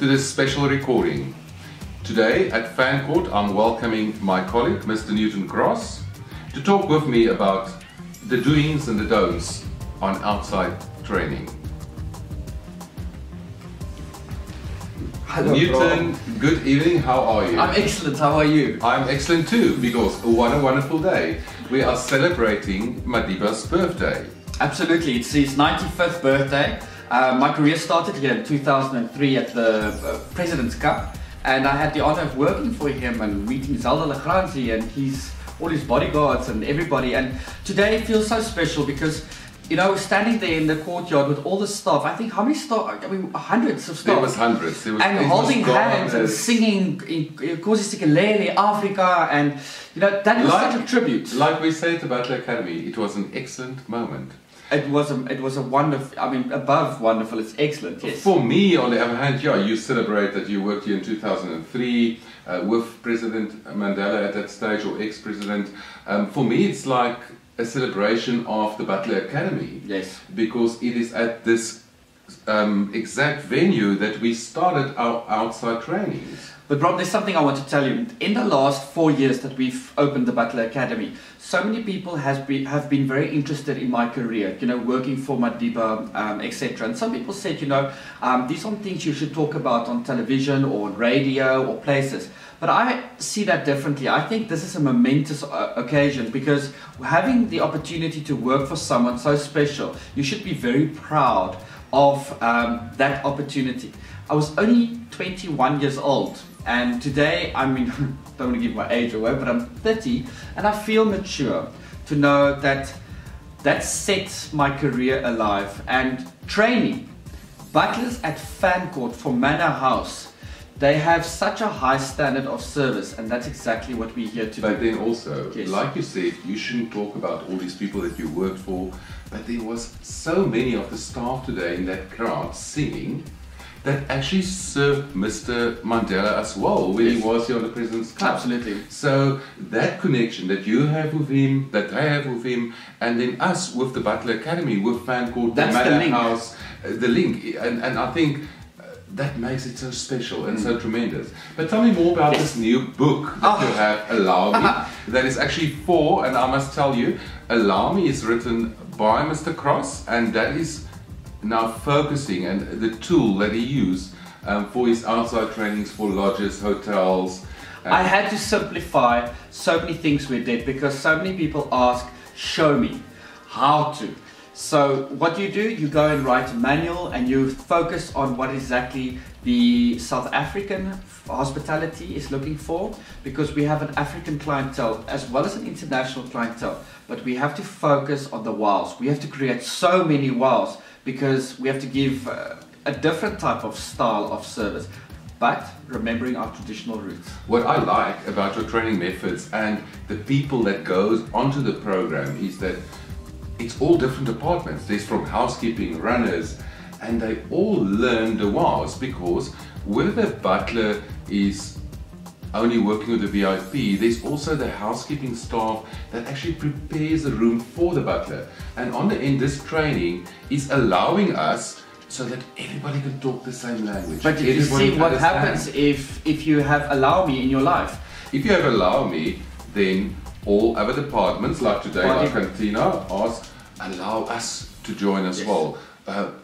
to this special recording. Today at Fan Court I'm welcoming my colleague Mr. Newton Cross to talk with me about the doings and the don'ts on outside training. Hello, Newton, bro. good evening, how are you? I'm excellent, how are you? I'm excellent too, because what a wonderful day. We are celebrating Madiba's birthday. Absolutely, it's his 95th birthday. My career started here in 2003 at the President's Cup, and I had the honor of working for him and meeting Zelda Lagranzi and all his bodyguards and everybody. And today feels so special because, you know, standing there in the courtyard with all the staff, I think how many staff, I mean hundreds of staff. There was hundreds. And holding hands and singing Kosi Sikelele, Africa, and you know, that was such a tribute. Like we say at the Butler Academy, it was an excellent moment. It was a wonderful, I mean, above wonderful, it's excellent, yes. For me, on the other hand, yeah, you celebrate that you worked here in 2003 with President Mandela at that stage, or ex-president. For me, it's like a celebration of the Butler Academy. Yes. Because it is at this exact venue that we started our outside trainings. But Rob, there's something I want to tell you. In the last 4 years that we've opened the Butler Academy, so many people have been very interested in my career, you know, working for Madiba, etc. And some people said, you know, these aren't things you should talk about on television or on radio or places. But I see that differently. I think this is a momentous occasion because having the opportunity to work for someone so special, you should be very proud of that opportunity. I was only 21 years old, and today, I mean, don't want to give my age away, but I'm 30, and I feel mature to know that that sets my career alive. And training, butlers at Fan Court for Manor House, they have such a high standard of service, and that's exactly what we're here to do. But then also, yes, like you said, you shouldn't talk about all these people that you worked for, but there was so many of the staff today in that crowd singing that actually served Mr. Mandela as well when yes, he was here on the President's Cup. Absolutely. So that connection that you have with him, that I have with him, and then us with the Butler Academy, with Fan Court, the Manor House, the link, and I think that makes it so special and so tremendous. But tell me more about this new book that you have, Allow Me, that is actually for, and I must tell you, Allow Me is written by Mr. Cross, and that is now focusing and the tool that he used for his outside trainings for lodges, hotels. I had to simplify so many things we did because so many people ask, show me how to. So what you do, you go and write a manual and you focus on what exactly the South African hospitality is looking for, because we have an African clientele as well as an international clientele, but we have to focus on the wows. We have to create so many wows because we have to give a different type of style of service, but remembering our traditional roots. What I like about your training methods and the people that goes onto the program is that it's all different departments. There's from housekeeping, runners, and they all learn the wows, because whether the butler is only working with the VIP, there's also the housekeeping staff that actually prepares the room for the butler. And on the end, this training is allowing us so that everybody can talk the same language. But you see what happens if you have Allow Me in your life. If you have Allow Me, then all other departments, like today, like Cantina, ask, allow us to join as well.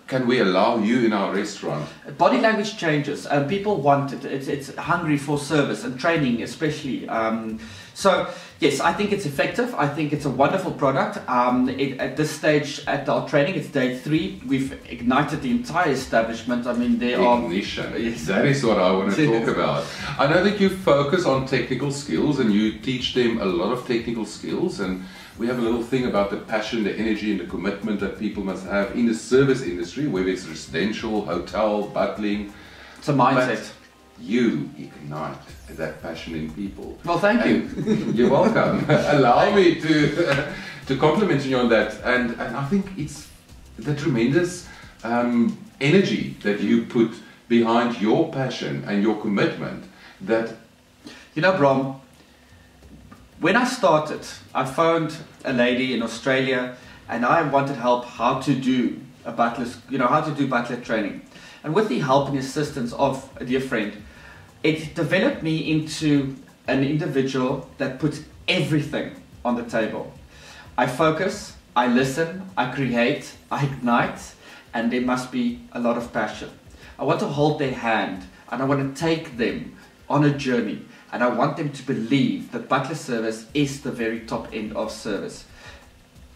Can we allow you in our restaurant? Body language changes and people want it. It's hungry for service and training especially. So yes, I think it's effective. I think it's a wonderful product. At this stage at our training, it's day 3. We've ignited the entire establishment. I mean, there are... Ignition. Yes. That is what I want to talk about. I know that you focus on technical skills and you teach them a lot of technical skills, and we have a little thing about the passion, the energy and the commitment that people must have in the service industry, whether it's residential, hotel, butling. It's a mindset. But you ignite that passion in people. Well, thank you. You're welcome. Allow me to compliment you on that. And I think it's the tremendous energy that you put behind your passion and your commitment that... You know, Brom, when I started, I phoned a lady in Australia and I wanted help how to do a butler, you know, how to do butler training. And with the help and assistance of a dear friend, it developed me into an individual that puts everything on the table. I focus, I listen, I create, I ignite, and there must be a lot of passion. I want to hold their hand and I want to take them on a journey, and I want them to believe that Butler service is the very top end of service.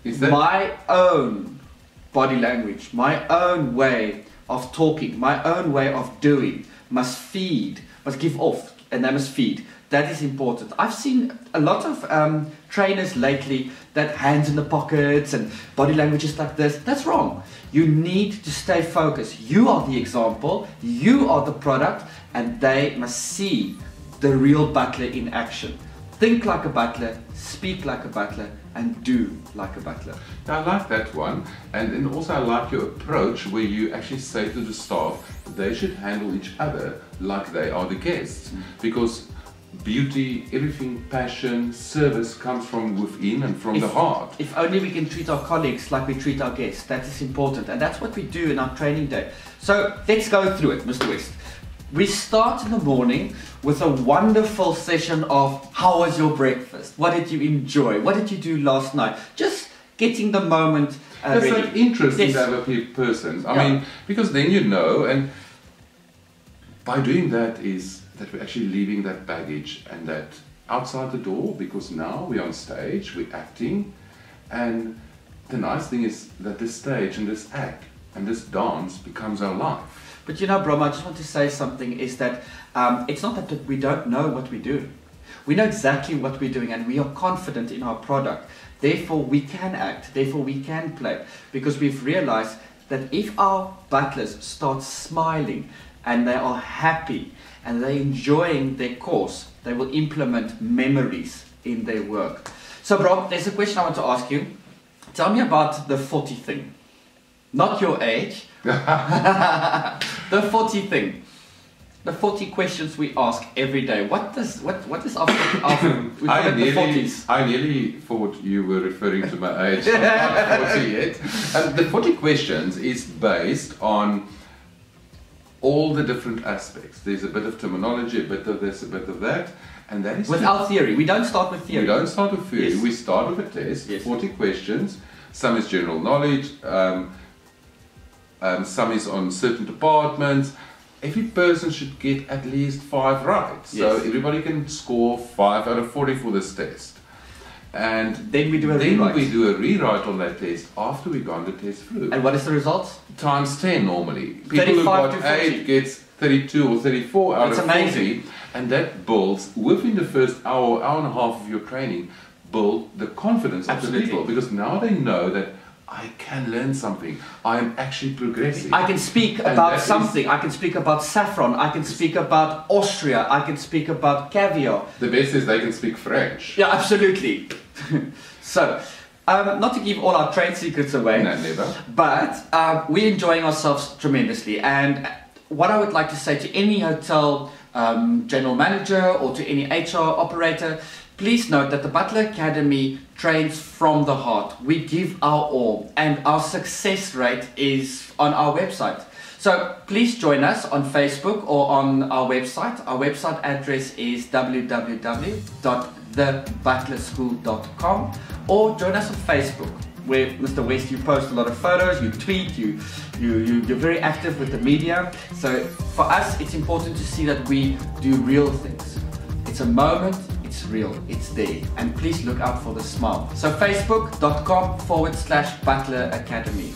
Is that my own body language, my own way of talking, my own way of doing must feed, must give off, and they must feed. That is important. I've seen a lot of trainers lately that hands in the pockets and body languages like this. That's wrong. You need to stay focused. You are the example, you are the product, and they must see the real Butler in action. Think like a Butler, speak like a Butler, and do like a Butler. I like that one, and then also I like your approach where you actually say to the staff they should handle each other like they are the guests, because beauty, everything, passion, service comes from within and from the heart. If only we can treat our colleagues like we treat our guests, that is important, and that's what we do in our training day. So let's go through it, Mr. West. We start in the morning with a wonderful session of how was your breakfast? What did you enjoy? What did you do last night? Just getting the moment ready. That's so interesting to have a person. I mean, because then you know, and by doing that is that we're actually leaving that baggage and that outside the door, because now we're on stage, we're acting, and the nice thing is that this stage and this act and this dance becomes our life. But you know, Brom, I just want to say something, is that it's not that we don't know what we do. We know exactly what we're doing and we are confident in our product. Therefore, we can act, therefore we can play, because we've realized that if our butlers start smiling and they are happy and they're enjoying their course, they will implement memories in their work. So, Brom, there's a question I want to ask you. Tell me about the 40 thing. Not your age. The 40 thing. The 40 questions we ask every day. What is our we call it the 40s. I nearly thought you were referring to my age. I'm not 40 yet. And the 40 questions is based on all the different aspects. There's a bit of terminology, a bit of this, a bit of that, and that is without theory. We don't start with theory. We don't start with theory. Yes. We start with a test. Yes. 40 questions. Some is general knowledge. Some is on certain departments. Every person should get at least 5 right. So everybody can score 5 out of 40 for this test. And then we do a rewrite on that test after we've gone the test through. And what is the result? Times 10 normally. People who got 8 gets 32 or 34 out of 40. Amazing. And that builds, within the first hour, hour and a half of your training, build the confidence of the people. Because now they know that I can learn something. I am actually progressing. I can speak about something. I can speak about saffron. I can speak about Austria. I can speak about caviar. The best is they can speak French. Yeah, absolutely. So, not to give all our trade secrets away. No, never. But we're enjoying ourselves tremendously. And what I would like to say to any hotel general manager or to any HR operator, please note that the Butler Academy trains from the heart. We give our all, and our success rate is on our website. So please join us on Facebook or on our website. Our website address is www.thebutlerschool.com, or join us on Facebook, where Mr. West, you post a lot of photos, you tweet, you're very active with the media. So for us, it's important to see that we do real things. It's a moment, it's real, it's there. And please look out for the smile. So facebook.com/Butler Academy.